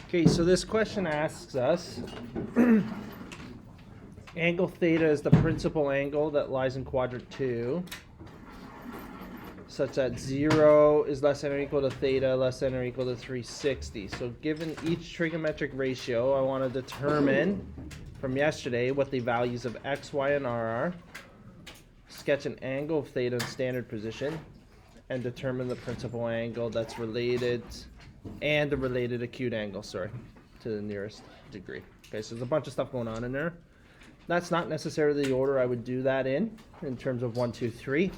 Okay, so this question asks us, angle theta is the principal angle that lies in quadrant 2, such that 0 is less than or equal to theta less than or equal to 360. So given each trigonometric ratio, I want to determine from yesterday what the values of x, y, and r are, sketch an angle of theta in standard position, and determine the principal angle that's related, and the related acute angle, to the nearest degree. Okay, so there's a bunch of stuff going on in there. That's not necessarily the order I would do that in terms of 1, 2, 3.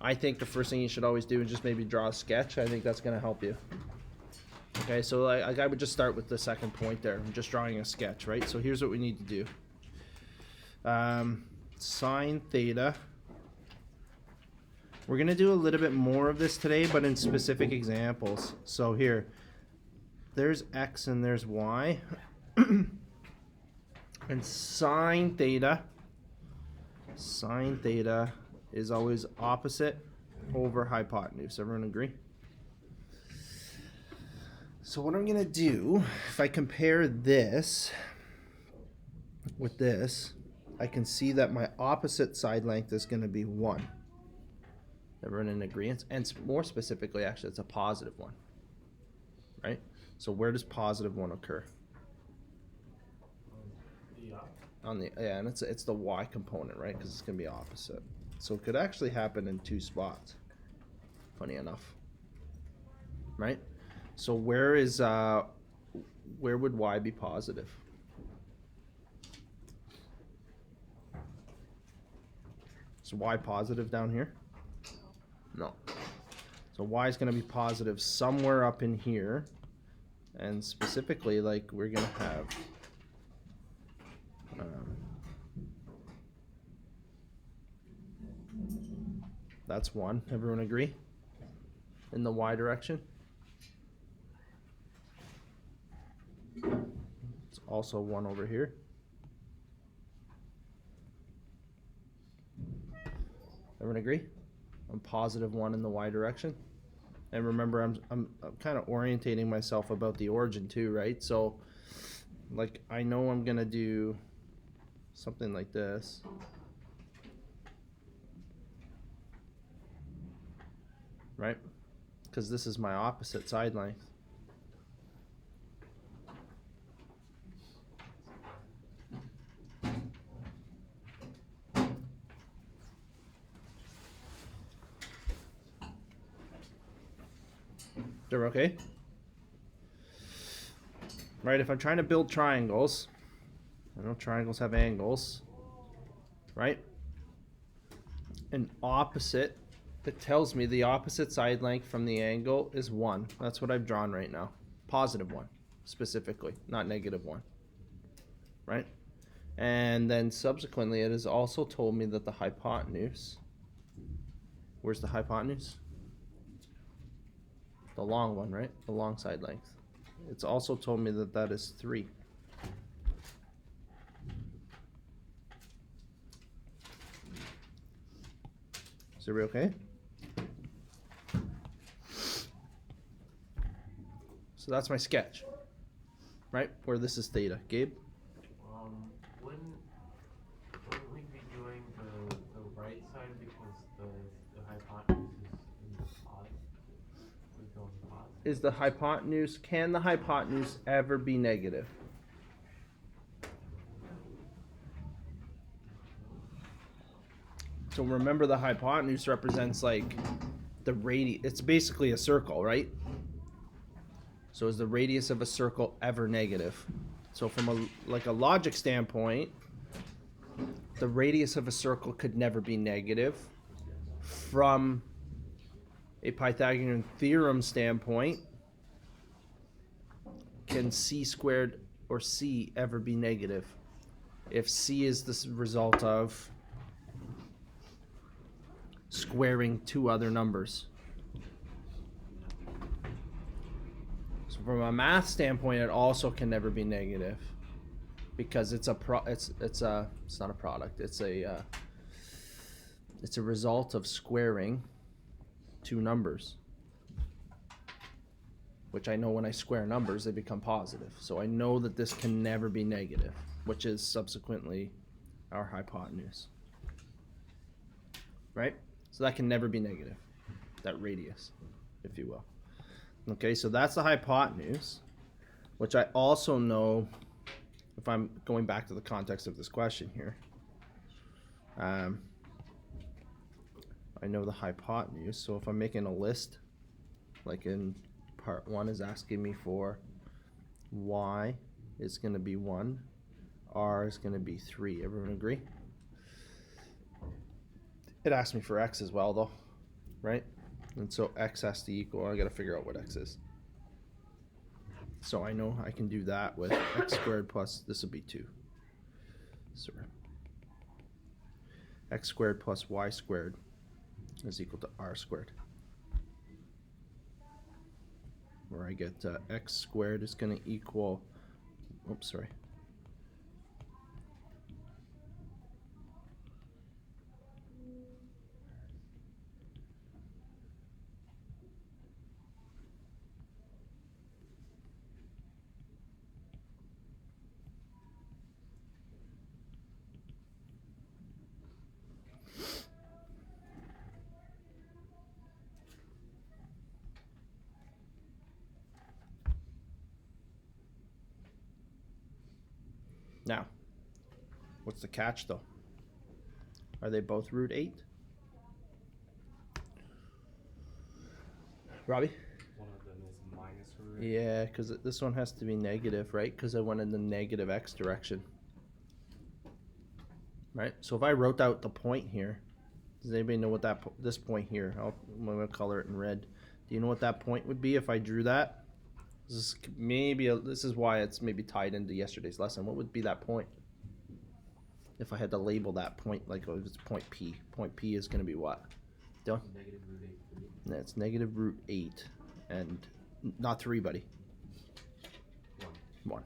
I think the first thing you should always do is just maybe draw a sketch. I think that's going to help you. Okay, so I would just start with the second point there. I'm just drawing a sketch, right? So here's what we need to do. Sine theta. We're going to do a little bit more of this today, but in specific examples. So here, there's x and there's y. And sine theta is always opposite over hypotenuse. Everyone agree? So what I'm going to do, if I compare this with this, I can see that my opposite side length is going to be 1. Everyone in agreement? And more specifically, actually, it's a positive 1. Right? So where does positive 1 occur? And it's the y component, right? Because it's going to be opposite. So it could actually happen in 2 spots. Funny enough. Right? So where would y be positive? Is y positive down here? No. So y is going to be positive somewhere up in here. And specifically, like, we're going to have that's 1. Everyone agree? In the y direction? It's also 1 over here. Everyone agree? I'm positive 1 in the y direction. And remember, I'm kind of orientating myself about the origin too, right? So, like, I know I'm going to do something like this. Right? Because this is my opposite side length. They're okay? Right, if I'm trying to build triangles, I know triangles have angles, right? An opposite, it tells me the opposite side length from the angle is 1. That's what I've drawn right now. Positive 1, specifically, not negative 1. Right? And then subsequently, it has also told me that the hypotenuse, where's the hypotenuse? The long one, right? The long side length. It's also told me that that is 3. Is everybody okay? So that's my sketch, right? Where this is theta. Gabe? Wouldn't we be doing the right side because the hypotenuse is in the positive? We're going positive. Is the hypotenuse, can the hypotenuse ever be negative? So remember, the hypotenuse represents like the radius. It's basically a circle, right? So is the radius of a circle ever negative? So from a logic standpoint, the radius of a circle could never be negative. From a Pythagorean theorem standpoint, can c squared or c ever be negative? If c is the result of squaring 2 other numbers. So from a math standpoint, it also can never be negative, because it's not a product. It's a result of squaring 2 numbers. which I know when I square numbers, they become positive. So I know that this can never be negative, which is subsequently our hypotenuse. Right? So that can never be negative, that radius, if you will. Okay, so that's the hypotenuse, which I also know, if I'm going back to the context of this question here, I know the hypotenuse. So if I'm making a list, like in part 1 is asking me for y is going to be 1, r is going to be 3. Everyone agree? It asked me for x as well, though, right? And so x has to equal, I got to figure out what x is. So I know I can do that with x squared plus, this will be 2. Sorry. X squared plus y squared is equal to r squared. Where I get x squared is going to equal, oops, sorry. Now, what's the catch though? Are they both root 8? Robbie? One of them is minus root 8. Yeah, because this one has to be negative, right? Because I went in the negative x direction. Right? So if I wrote out the point here, does anybody know what that this point here, I'm going to color it in red. Do you know what that point would be if I drew that? This is this is why it's maybe tied into yesterday's lesson. What would be that point? If I had to label that point, like if it's point P. Point P is going to be what? Dylan? Negative root 8, 3. Yeah, it's negative root 8. And not 3, buddy. 1.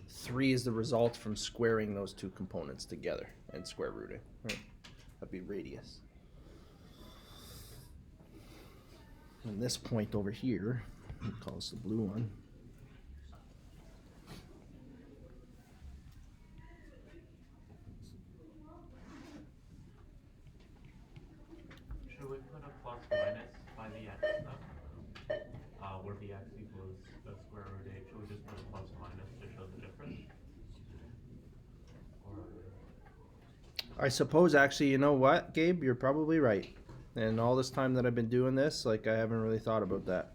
3 is the result from squaring those two components together and square rooting. Right? That'd be radius. And this point over here, we'll call this the blue one. Should we put a plus minus by the x though? Where the x equals the square root 8, should we just put a plus minus to show the difference? Or I suppose actually, you know what, Gabe, you're probably right. And all this time that I've been doing this, like I haven't really thought about that.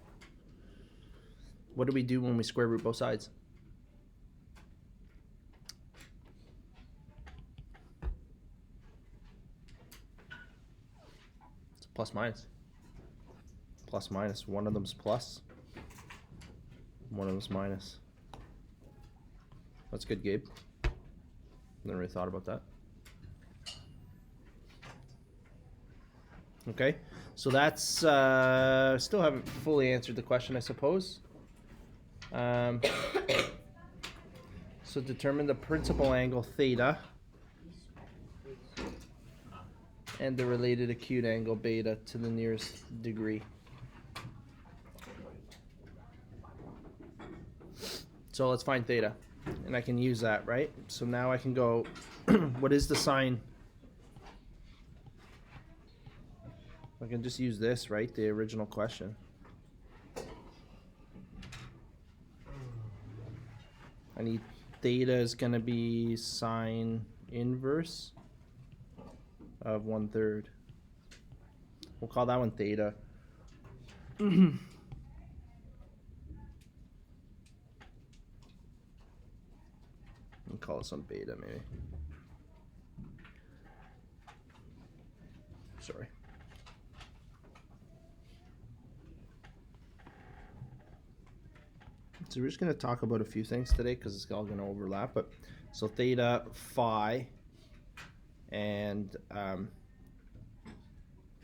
What do we do when we square root both sides? It's a plus minus. Plus minus. One of them's plus. One of them's minus. That's good, Gabe. Never really thought about that. Okay, so that's still haven't fully answered the question, I suppose. So determine the principal angle theta and the related acute angle beta to the nearest degree. So let's find theta, and I can use that, right? So now I can go, what is the sine? I can just use this, right? The original question. I need theta is going to be sine inverse of 1/3. We'll call that one theta. And call this one beta, maybe. Sorry. So we're just going to talk about a few things today because it's all going to overlap. But so theta, phi, and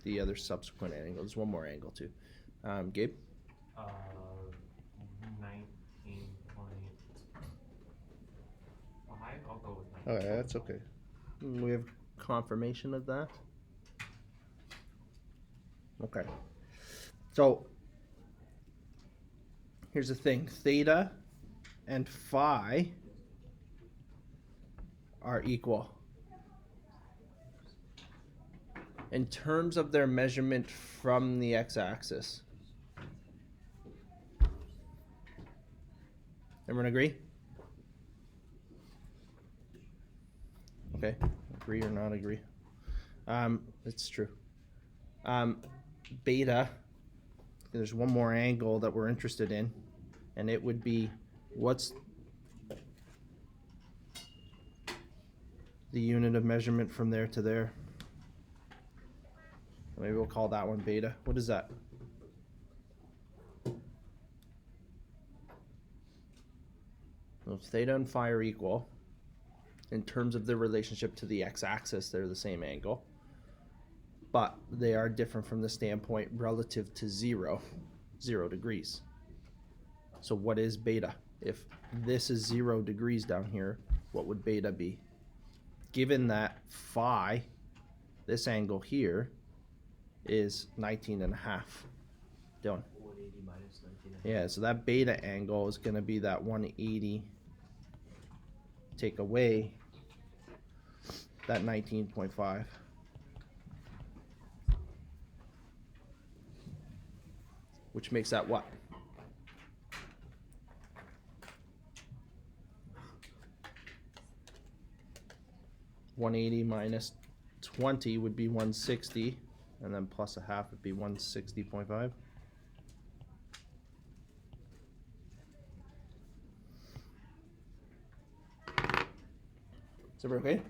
the other subsequent angle. There's one more angle too. Gabe? 19.5. I'll go with 19. Oh, yeah, that's okay. We have confirmation of that. Okay. So here's the thing, theta and phi are equal in terms of their measurement from the x-axis. Everyone agree? Okay, agree or not agree? It's true. Beta, there's one more angle that we're interested in, and it would be what's the unit of measurement from there to there? Maybe we'll call that one beta. What is that? So theta and phi are equal. In terms of their relationship to the x-axis, they're the same angle. But they are different from the standpoint relative to 0 degrees. So what is beta? If this is 0 degrees down here, what would beta be? Given that phi, this angle here, is 19.5. Dylan. 180 minus 19. Yeah, so that beta angle is going to be that 180 take away that 19.5. Which makes that what? $180 minus 20 would be 160, and then plus a half would be 160.5. Is everybody okay?